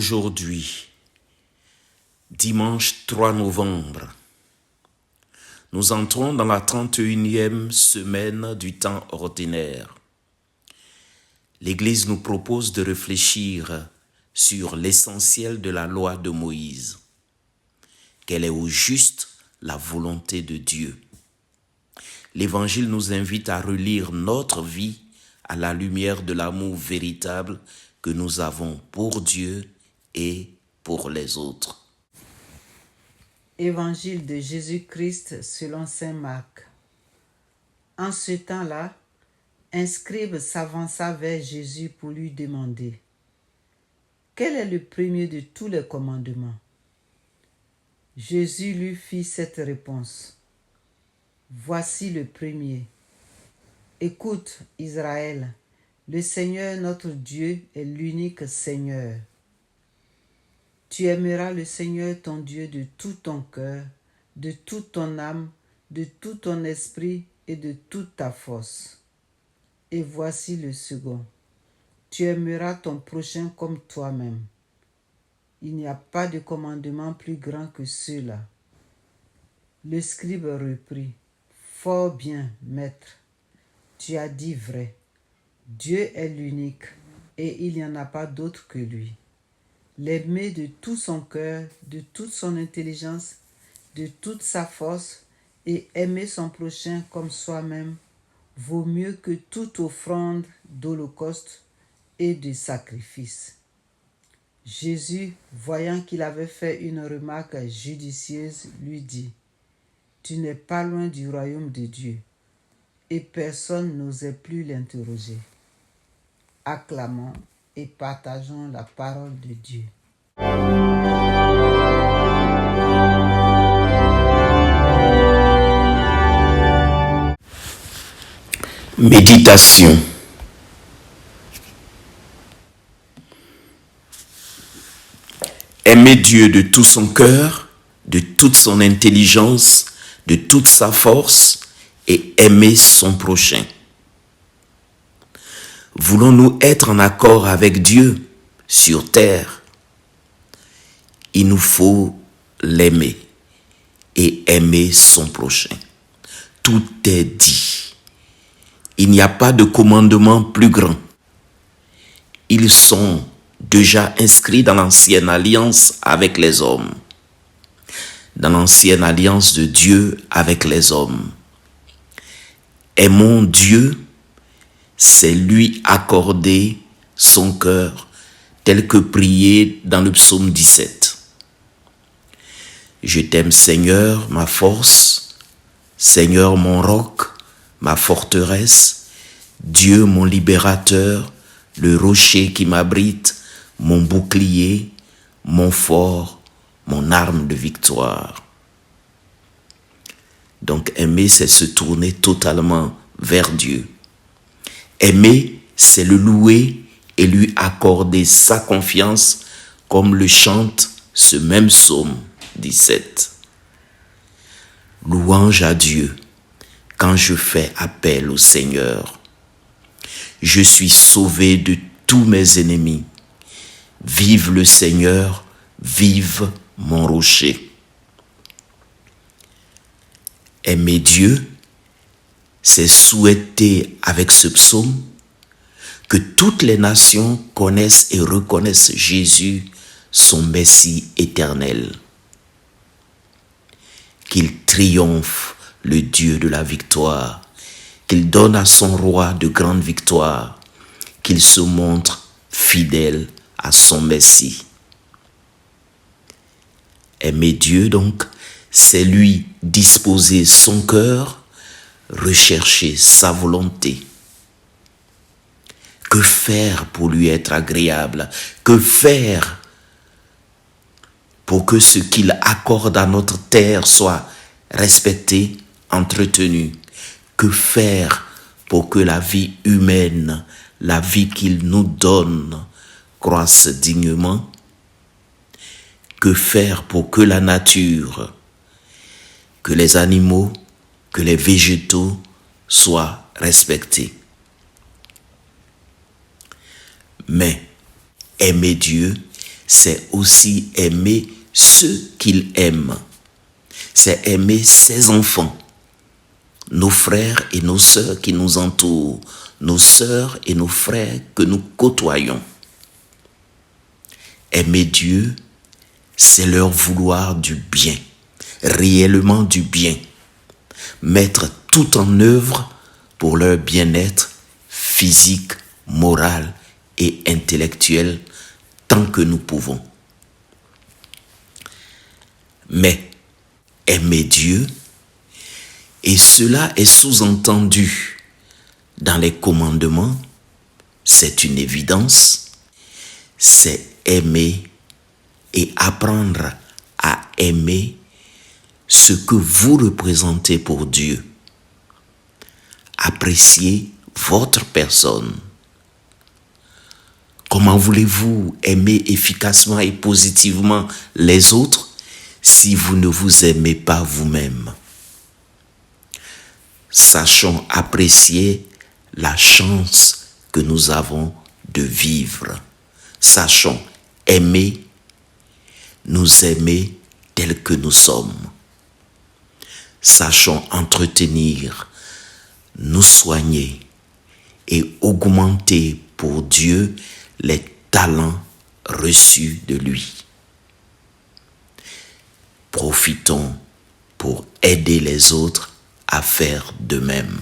Aujourd'hui, dimanche 3 novembre, nous entrons dans la 31e semaine du temps ordinaire. L'Église nous propose de réfléchir sur l'essentiel de la loi de Moïse. Quelle est au juste la volonté de Dieu? L'Évangile nous invite à relire notre vie à la lumière de l'amour véritable que nous avons pour Dieu et pour les autres. Évangile de Jésus-Christ selon saint Marc. En ce temps-là, un scribe s'avança vers Jésus pour lui demander: quel est le premier de tous les commandements? Jésus lui fit cette réponse: voici le premier. Écoute, Israël, le Seigneur notre Dieu est l'unique Seigneur. Tu aimeras le Seigneur ton Dieu de tout ton cœur, de toute ton âme, de tout ton esprit et de toute ta force. Et voici le second: tu aimeras ton prochain comme toi-même. Il n'y a pas de commandement plus grand que ceux-là. Le scribe reprit: fort bien, maître, tu as dit vrai. Dieu est l'unique et il n'y en a pas d'autre que lui. L'aimer de tout son cœur, de toute son intelligence, de toute sa force et aimer son prochain comme soi-même vaut mieux que toute offrande d'holocauste et de sacrifice. Jésus, voyant qu'il avait fait une remarque judicieuse, lui dit: tu n'es pas loin du royaume de Dieu. Et personne n'osait plus l'interroger. Acclamons et partageons la parole de Dieu. Méditation. Aimer Dieu de tout son cœur, de toute son intelligence, de toute sa force et aimer son prochain. Voulons-nous être en accord avec Dieu sur terre? Il nous faut l'aimer et aimer son prochain. Tout est dit. Il n'y a pas de commandement plus grand. Ils sont déjà inscrits dans l'ancienne alliance avec les hommes, dans l'ancienne alliance de Dieu avec les hommes. Aimons Dieu, c'est lui accorder son cœur, tel que prié dans le psaume 17. Je t'aime Seigneur, ma force, Seigneur mon roc, ma forteresse, Dieu mon libérateur, le rocher qui m'abrite, mon bouclier, mon fort, mon arme de victoire. Donc aimer, c'est se tourner totalement vers Dieu. Aimer, c'est le louer et lui accorder sa confiance, comme le chante ce même psaume 17. Louange à Dieu quand je fais appel au Seigneur. Je suis sauvé de tous mes ennemis. Vive le Seigneur, vive mon rocher. Aimer Dieu, c'est souhaiter avec ce psaume que toutes les nations connaissent et reconnaissent Jésus, son Messie éternel. Qu'il triomphe le Dieu de la victoire, qu'il donne à son roi de grandes victoires, qu'il se montre fidèle à son Messie. Aimer Dieu donc, c'est lui disposer son cœur, rechercher sa volonté. Que faire pour lui être agréable? Que faire pour que ce qu'il accorde à notre terre soit respecté, entretenu? Que faire pour que la vie humaine, la vie qu'il nous donne, croisse dignement? Que faire pour que la nature, que les animaux, que les végétaux soient respectés? Mais aimer Dieu, c'est aussi aimer ceux qu'il aime. C'est aimer ses enfants, nos frères et nos sœurs qui nous entourent, nos sœurs et nos frères que nous côtoyons. Aimer Dieu, c'est leur vouloir du bien, réellement du bien. Mettre tout en œuvre pour leur bien-être physique, moral et intellectuel tant que nous pouvons. Mais aimer Dieu, et cela est sous-entendu dans les commandements, c'est une évidence, c'est aimer et apprendre à aimer ce que vous représentez pour Dieu. Appréciez votre personne. Comment voulez-vous aimer efficacement et positivement les autres si vous ne vous aimez pas vous-même? Sachons apprécier la chance que nous avons de vivre. Sachons aimer, nous aimer tels que nous sommes. Sachons entretenir, nous soigner et augmenter pour Dieu les talents reçus de lui. Profitons pour aider les autres à faire de même.